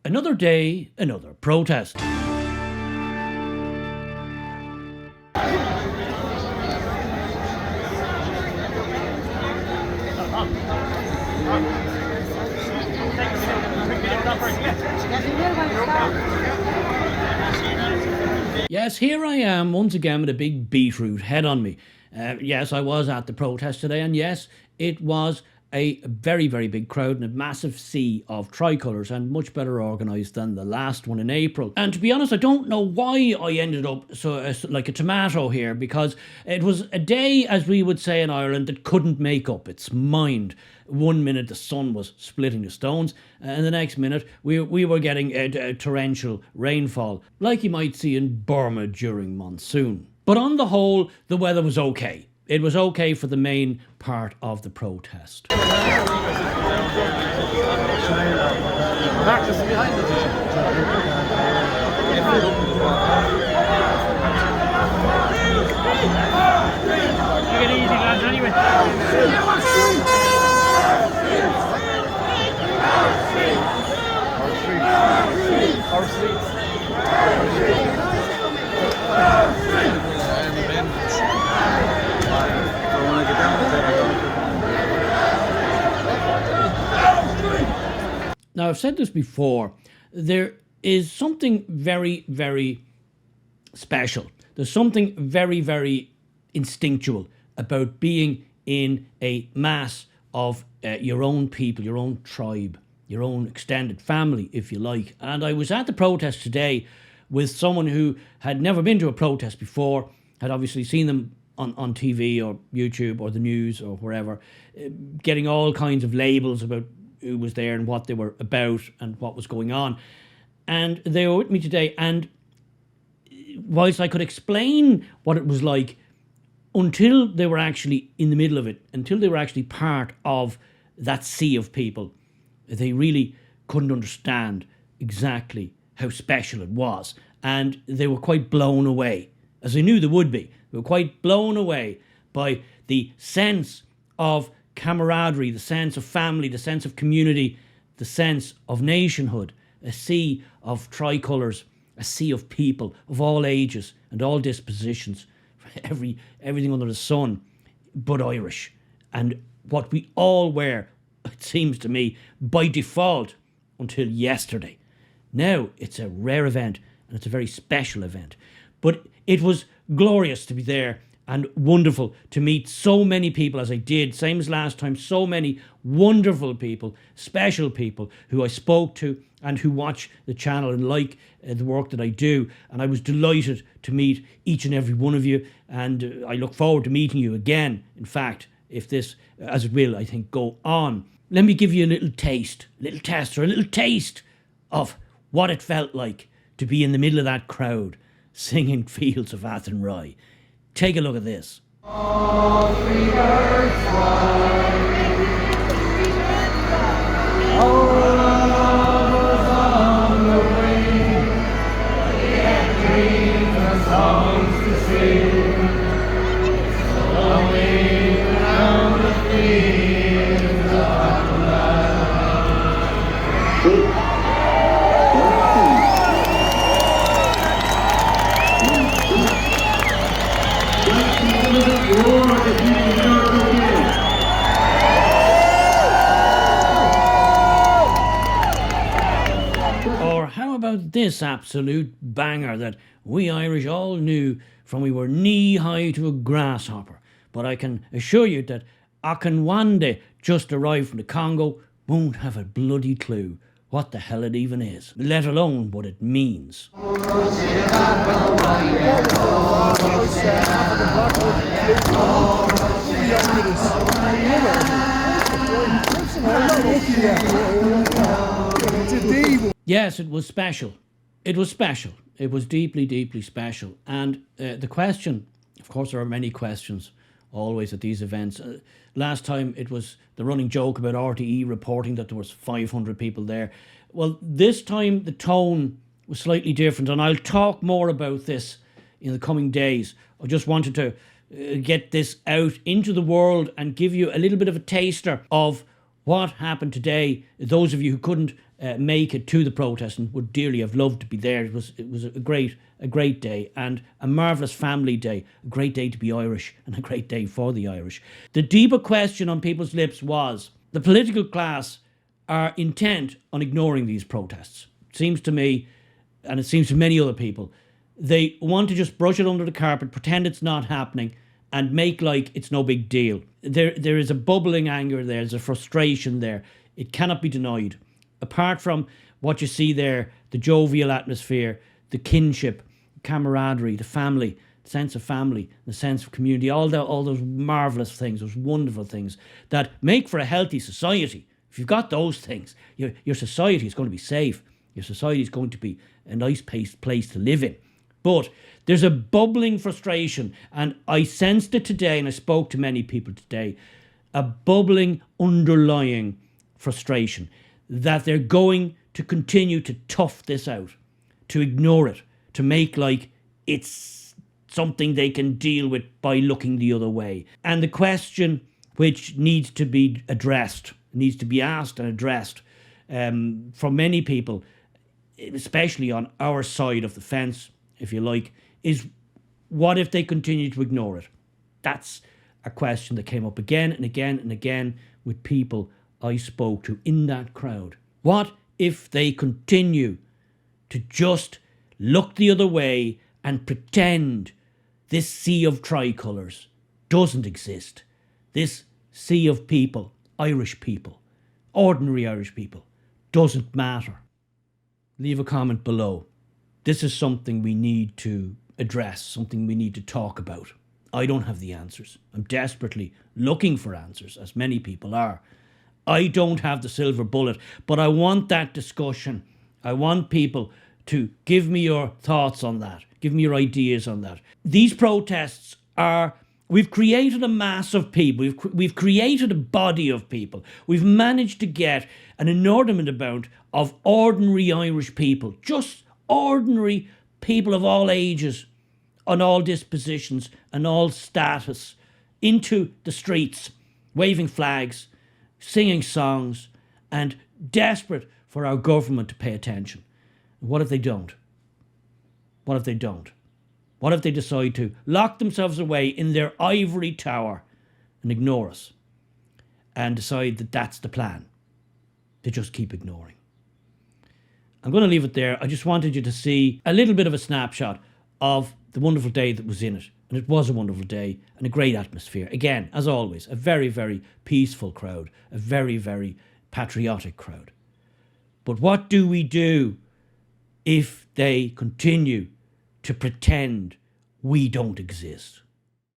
Another day, another protest. Yes, here I am once again with a big beetroot head on me. Yes, I was at the protest today, and yes, it was a very, very big crowd and a massive sea of tricolours, and much better organised than the last one in April. And to be honest, I don't know why I ended up so like a tomato here, because it was a day, as we would say in Ireland, that couldn't make up its mind. One minute the sun was splitting the stones, and the next minute we were getting a torrential rainfall, like you might see in Burma during monsoon. But on the whole, the weather was okay. It was okay for the main part of the protest. Take it easy, lads, anyway. Our streets. Now, I've said this before, there is something very, very special. There's something very, very instinctual about being in a mass of your own people, your own tribe, your own extended family, if you like. And I was at the protest today with someone who had never been to a protest before, had obviously seen them on TV or YouTube or the news or wherever, getting all kinds of labels about who was there and what they were about and what was going on. And they were with me today, and whilst I could explain what it was like, until they were actually in the middle of it, until they were actually part of that sea of people, they really couldn't understand exactly how special it was. And they were quite blown away, as I knew they would be. They were quite blown away by the sense of camaraderie, the sense of family, the sense of community, the sense of nationhood, a sea of tricolours, a sea of people of all ages and all dispositions, everything under the sun, but Irish. And what we all were, it seems to me, by default, until yesterday. Now it's a rare event, and it's a very special event. But it was glorious to be there, and wonderful to meet so many people as I did, same as last time, so many wonderful people, special people who I spoke to and who watch the channel and like the work that I do. And I was delighted to meet each and every one of you, and I look forward to meeting you again, in fact, if this, as it will, I think, go on. Let me give you a little taste, a little tester, a little taste of what it felt like to be in the middle of that crowd singing Fields of Athenry. Take a look at this. All three birds fly. All lovers on the wing. They have dreams and songs to sing. Flowing down the fields of Or how about this absolute banger that we Irish all knew from we were knee-high to a grasshopper? But I can assure you that Akinwande, just arrived from the Congo, won't have a bloody clue what the hell it even is, let alone what it means. Yes, it was special. It was special. It was deeply, deeply special. And the question, of course, there are many questions always at these events. Last time it was the running joke about RTE reporting that there was 500 people there. Well, this time the tone was slightly different, and I'll talk more about this in the coming days. I just wanted to get this out into the world and give you a little bit of a taster of what happened today. Those of you who couldn't make it to the protest and would dearly have loved to be there. It was a great day and a marvellous family day, a great day to be Irish and a great day for the Irish. The deeper question on people's lips was, the political class are intent on ignoring these protests. It seems to me, and it seems to many other people, they want to just brush it under the carpet, pretend it's not happening, and make like it's no big deal. There is a bubbling anger there, there's a frustration there. It cannot be denied. Apart from what you see there, the jovial atmosphere, the kinship, camaraderie, the family, the sense of family, the sense of community, all those marvellous things, those wonderful things that make for a healthy society. If you've got those things, your society is going to be safe. Your society is going to be a nice place to live in. But there's a bubbling frustration, and I sensed it today, and I spoke to many people today, a bubbling underlying frustration that they're going to continue to tough this out, to ignore it, to make like it's something they can deal with by looking the other way. And the question which needs to be addressed, needs to be asked and addressed from many people, especially on our side of the fence, if you like, is what if they continue to ignore it? That's a question that came up again and again and again with people I spoke to in that crowd. What if they continue to just look the other way and pretend this sea of tricolours doesn't exist? This sea of people, Irish people, ordinary Irish people, doesn't matter. Leave a comment below. This is something we need to address, something we need to talk about. I don't have the answers. I'm desperately looking for answers, as many people are. I don't have the silver bullet, but I want that discussion. I want people to give me your thoughts on that. Give me your ideas on that. These protests are, we've created a mass of people. We've created a body of people. We've managed to get an inordinate amount of ordinary Irish people, just ordinary people of all ages, on all dispositions and all status, into the streets, waving flags, singing songs, and desperate for our government to pay attention. What if they don't? What if they don't? What if they decide to lock themselves away in their ivory tower and ignore us and decide that that's the plan, to just keep ignoring? I'm going to leave it there. I just wanted you to see a little bit of a snapshot of the wonderful day that was in it. And it was a wonderful day and a great atmosphere. Again, as always, a very, very peaceful crowd, a very, very patriotic crowd. But what do we do if they continue to pretend we don't exist?